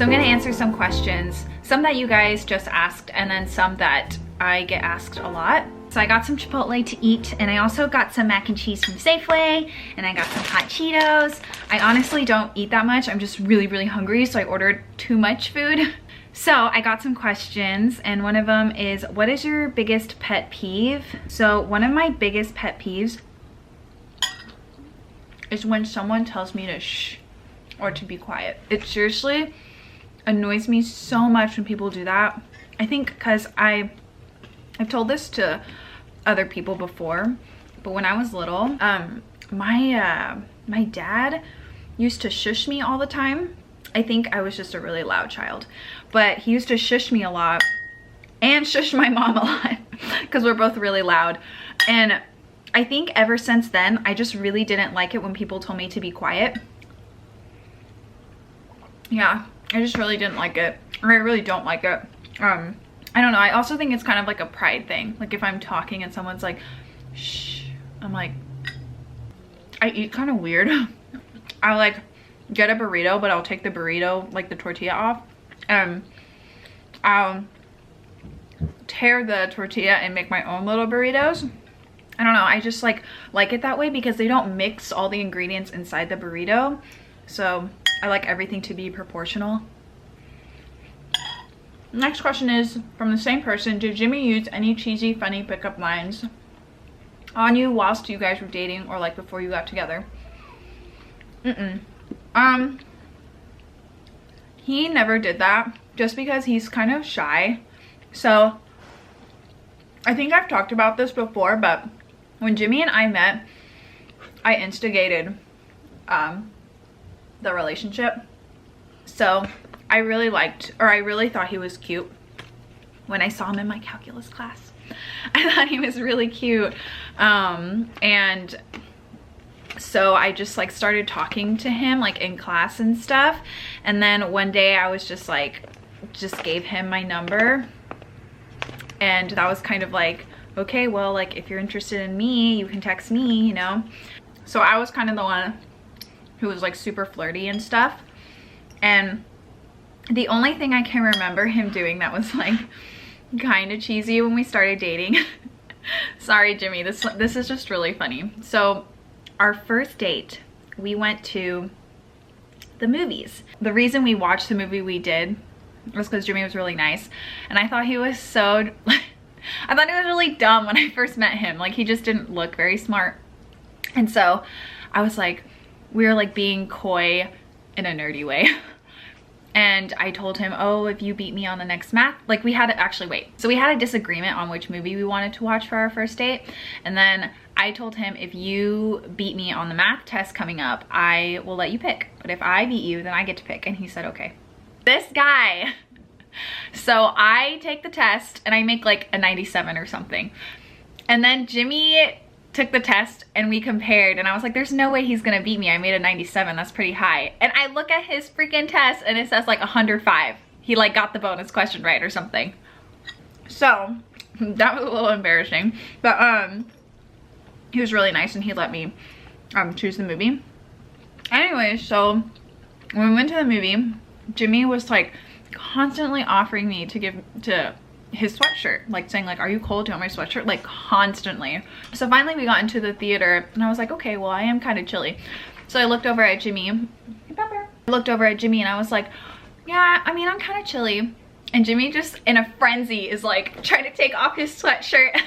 So I'm gonna answer some questions, some that you guys just asked and then some that I get asked a lot. So I got some Chipotle to eat, and I also got some mac and cheese from Safeway, and I got some hot Cheetos. I honestly don't eat that much. I'm just really, really hungry, so I ordered too much food. So I got some questions, and one of them is, what is your biggest pet peeve? So one of my biggest pet peeves is when someone tells me to shh or to be quiet. It seriously annoys me so much when people do that. I think because I've told this to other people before, but when I was little, my dad used to shush me all the time. I think I was just a really loud child, but he used to shush me a lot and shush my mom a lot because we're both really loud. And I think ever since then, I just really didn't like it when people told me to be quiet. Yeah, I just really didn't like it, or I really don't like it. I don't know, I also think it's kind of like a pride thing. Like if I'm talking and someone's like, shh, I'm like, I eat kind of weird. I like get a burrito, but I'll take the burrito, like the tortilla off, and I'll tear the tortilla and make my own little burritos. I don't know, I just like it that way because they don't mix all the ingredients inside the burrito. So I like everything to be proportional. Next question is from the same person. Did Jimmy use any cheesy, funny pickup lines on you whilst you guys were dating or like before you got together? He never did that just because he's kind of shy. So I think I've talked about this before, but when Jimmy and I met, I instigated the relationship. So I really liked, or I really thought he was cute when I saw him in my calculus class. I thought he was really cute. And so I just like started talking to him like in class and stuff. And then one day I was just like, just gave him my number. And that was kind of like, okay, well, like if you're interested in me, you can text me, you know? So I was kind of the one who was like super flirty and stuff. And the only thing I can remember him doing that was like kind of cheesy when we started dating. Sorry, Jimmy, this is just really funny. So our first date, we went to the movies. The reason we watched the movie we did was because Jimmy was really nice. And I thought he was so, I thought he was really dumb when I first met him. Like he just didn't look very smart. And so I was like, we were like being coy in a nerdy way. And I told him, oh, if you beat me on the next math, like we had to actually wait. So we had a disagreement on which movie we wanted to watch for our first date. And then I told him, if you beat me on the math test coming up, I will let you pick. But if I beat you, then I get to pick. And he said, okay. This guy. So I take the test and I make like a 97 or something. And then Jimmy took the test and we compared, and I was like, there's no way he's gonna beat me. I made a 97, that's pretty high. And I look at his freaking test and it says like 105. He like got the bonus question right or something. So that was a little embarrassing, but he was really nice and he let me choose the movie. Anyway, so when we went to the movie, Jimmy was like constantly offering me to give to his sweatshirt, like saying like, are you cold, do you want my sweatshirt, like constantly. So finally we got into the theater and I was like, okay, well I am kind of chilly. So I looked over at Jimmy. Hey, Pepper. I looked over at Jimmy and I was like, yeah, I mean, I'm kind of chilly. And Jimmy just in a frenzy is like trying to take off his sweatshirt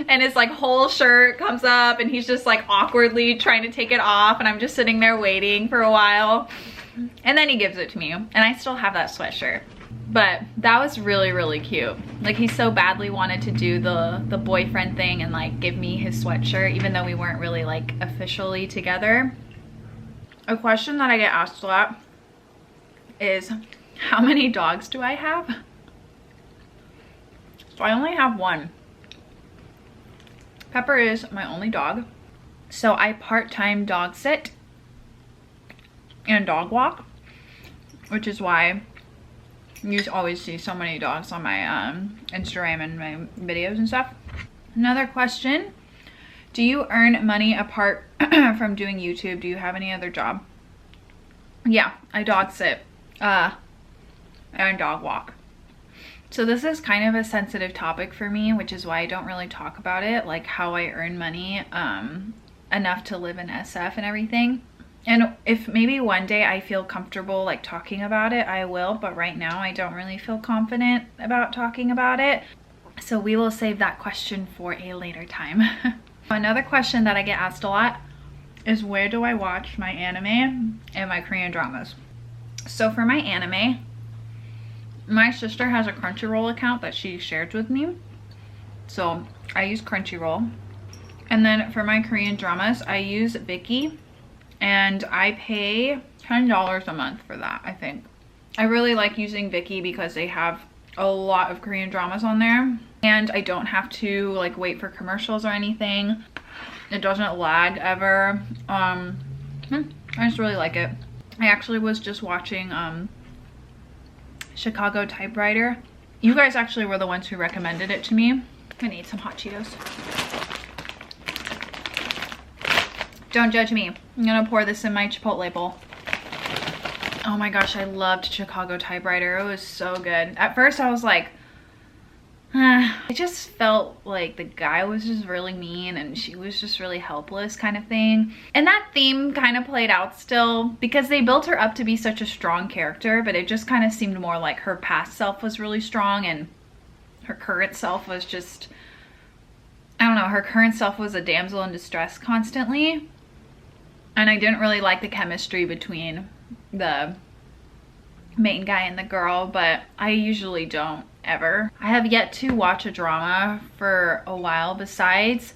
and his like whole shirt comes up and he's just like awkwardly trying to take it off, and I'm just sitting there waiting for a while, and then he gives it to me and I still have that sweatshirt. But that was really, really cute. Like he so badly wanted to do the boyfriend thing and like give me his sweatshirt, even though we weren't really like officially together. A question that I get asked a lot is, how many dogs do I have? So I only have one. Pepper is my only dog. So I part-time dog sit and dog walk, which is why you always see so many dogs on my Instagram and my videos and stuff. Another question, do you earn money apart from doing YouTube? Do you have any other job? Yeah, I dog sit. and dog walk. So this is kind of a sensitive topic for me, which is why I don't really talk about it, like how I earn money enough to live in SF and everything. And if maybe one day I feel comfortable like talking about it, I will, but right now I don't really feel confident about talking about it. So we will save that question for a later time. Another question that I get asked a lot is, where do I watch my anime and my Korean dramas? So for my anime, my sister has a Crunchyroll account that she shares with me. So I use Crunchyroll. And then for my Korean dramas, I use Viki. And I pay $10 a month for that, I think. I really like using Viki because they have a lot of Korean dramas on there. And I don't have to like wait for commercials or anything. It doesn't lag ever. I just really like it. I actually was just watching Chicago Typewriter. You guys actually were the ones who recommended it to me. I'm gonna eat some hot Cheetos. Don't judge me. I'm gonna pour this in my Chipotle bowl. Oh my gosh, I loved Chicago Typewriter. It was so good. At first I was like, I just felt like the guy was just really mean and she was just really helpless kind of thing. And that theme kind of played out still because they built her up to be such a strong character, but it just kind of seemed more like her past self was really strong and her current self was just, I don't know, her current self was a damsel in distress constantly. And I didn't really like the chemistry between the main guy and the girl, but I usually don't ever. I have yet to watch a drama for a while besides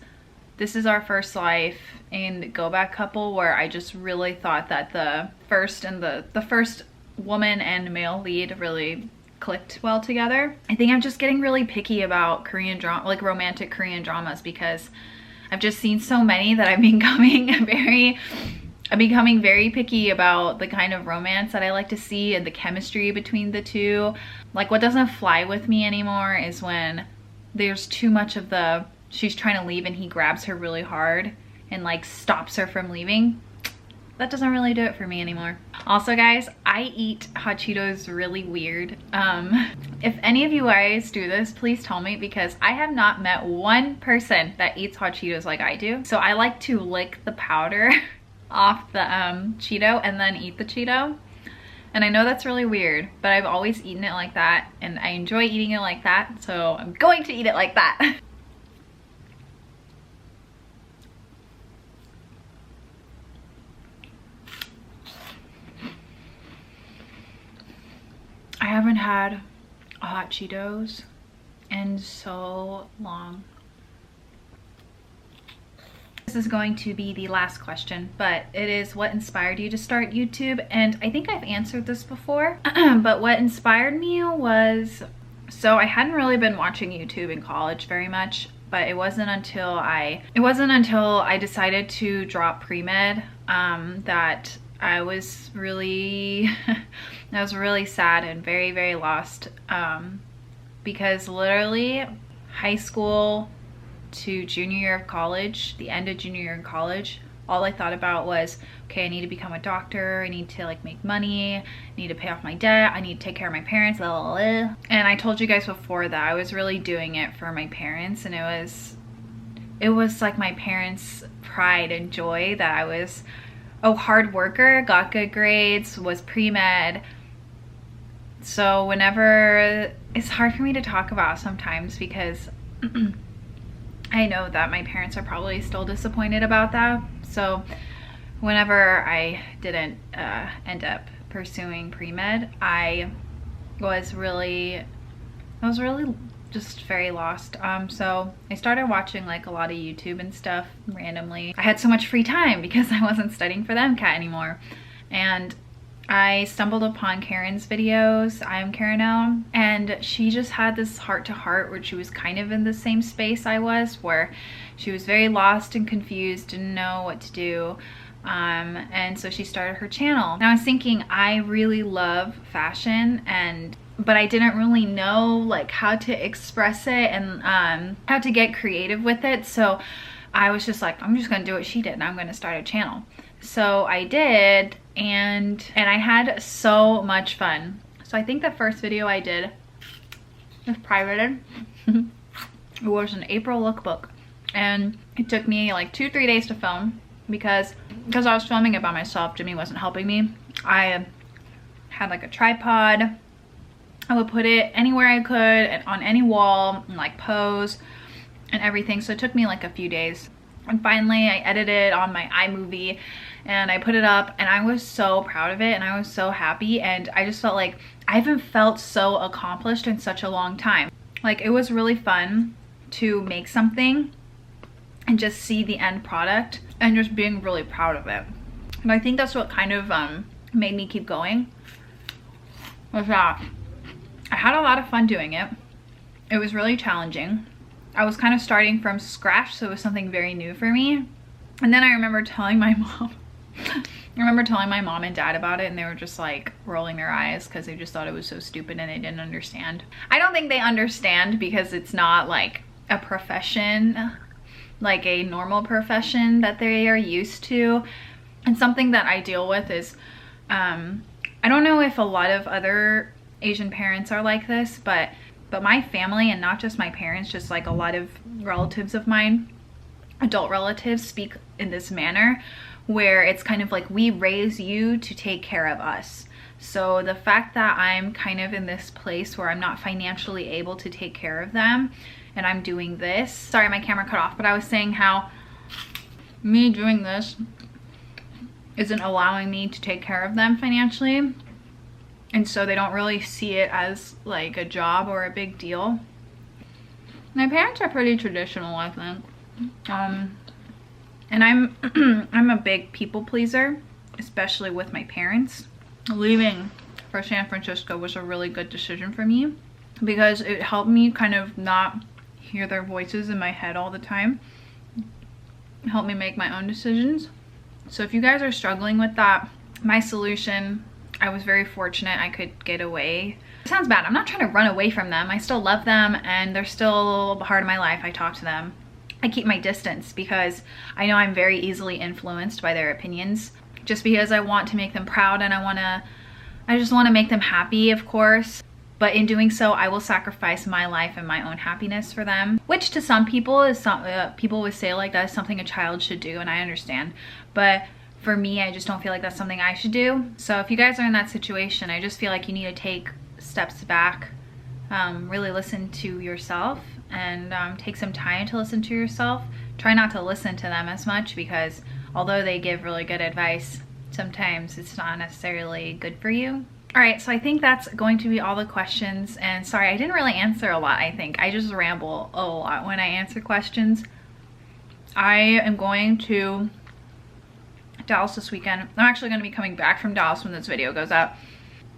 This Is Our First Life and Go Back Couple, where I just really thought that the first woman and male lead really clicked well together. I think I'm just getting really picky about Korean drama, like romantic Korean dramas, because I've just seen so many that I'm becoming very picky about the kind of romance that I like to see and the chemistry between the two. Like, what doesn't fly with me anymore is when there's too much of the, she's trying to leave and he grabs her really hard and like stops her from leaving. That doesn't really do it for me anymore. Also guys, I eat hot Cheetos really weird. If any of you guys do this, please tell me, because I have not met one person that eats hot Cheetos like I do. So I like to lick the powder off the Cheeto and then eat the Cheeto. And I know that's really weird, but I've always eaten it like that and I enjoy eating it like that, so I'm going to eat it like that. I haven't had a hot Cheetos in so long. This is going to be the last question, but it is, what inspired you to start YouTube? And I think I've answered this before, but what inspired me was, so I hadn't really been watching YouTube in college very much, but it wasn't until I decided to drop pre-med that I was really I was really sad and very, very lost, because literally high school to junior year of college, the end of junior year in college, all I thought about was, okay, I need to become a doctor, I need to like make money, I need to pay off my debt, I need to take care of my parents, blah, blah, blah. And I told you guys before that I was really doing it for my parents, and it was like my parents' pride and joy that I was a hard worker, got good grades, was pre-med. So whenever, it's hard for me to talk about sometimes because I know that my parents are probably still disappointed about that. So whenever I didn't end up pursuing pre-med, I was really just very lost. So I started watching like a lot of YouTube and stuff randomly. I had so much free time because I wasn't studying for the MCAT anymore. And I stumbled upon Karen's videos. I am Karen now, and she just had this heart-to-heart where she was kind of in the same space I was, where she was very lost and confused, didn't know what to do. And so she started her channel. Now I was thinking, I really love fashion, but I didn't really know like how to express it and how to get creative with it. So I was just like, I'm just gonna do what she did and I'm gonna start a channel. So I did, and I had so much fun. So I think the first video I did was privated. It was an April lookbook, and it took me like 2-3 days to film because I was filming it by myself. Jimmy wasn't helping me. I had like a tripod. I would put it anywhere I could and on any wall and like pose and everything. So it took me like a few days. And finally I edited on my iMovie and I put it up, and I was so proud of it and I was so happy, and I just felt like I haven't felt so accomplished in such a long time. Like, it was really fun to make something and just see the end product and just being really proud of it. And I think that's what kind of made me keep going, was that I had a lot of fun doing it. It was really challenging. I was kind of starting from scratch, so it was something very new for me. And then I remember telling my mom and dad about it, and they were just like rolling their eyes because they just thought it was so stupid and they didn't understand. I don't think they understand because it's not like a profession, like a normal profession that they are used to. And something that I deal with is, I don't know if a lot of other Asian parents are like this, but my family, and not just my parents, just like a lot of relatives of mine, adult relatives, speak in this manner where it's kind of like, we raise you to take care of us. So the fact that I'm kind of in this place where I'm not financially able to take care of them, and I'm doing this, sorry my camera cut off, but I was saying how me doing this isn't allowing me to take care of them financially, and so they don't really see it as like a job or a big deal. My parents are pretty traditional, I think. And I'm a big people pleaser, especially with my parents. Leaving for San Francisco was a really good decision for me because it helped me kind of not hear their voices in my head all the time. It helped me make my own decisions. So if you guys are struggling with that, my solution, I was very fortunate I could get away. It sounds bad. I'm not trying to run away from them. I still love them and they're still a part of my life. I talk to them. I keep my distance because I know I'm very easily influenced by their opinions, just because I want to make them proud and I just want to make them happy, of course. But in doing so, I will sacrifice my life and my own happiness for them, which to some people is people would say like that's something a child should do, and I understand. But for me, I just don't feel like that's something I should do. So if you guys are in that situation, I just feel like you need to take steps back, really listen to yourself, and take some time to listen to yourself. Try not to listen to them as much because although they give really good advice, sometimes it's not necessarily good for you. All right, so I think that's going to be all the questions. And sorry, I didn't really answer a lot, I think. I just ramble a lot when I answer questions. I am going to Dallas this weekend. I'm actually going to be coming back from Dallas when this video goes up.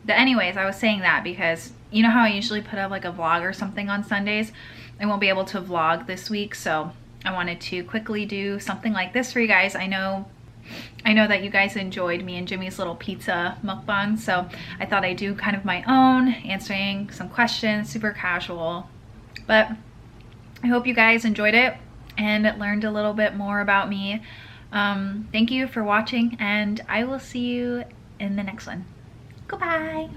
But anyways, I was saying that because you know how I usually put up like a vlog or something on Sundays? I won't be able to vlog this week, so I wanted to quickly do something like this for you guys. I know that you guys enjoyed me and Jimmy's little pizza mukbang, so I thought I'd do kind of my own, answering some questions, super casual. But I hope you guys enjoyed it and learned a little bit more about me. Thank you for watching, and I will see you in the next one. Goodbye.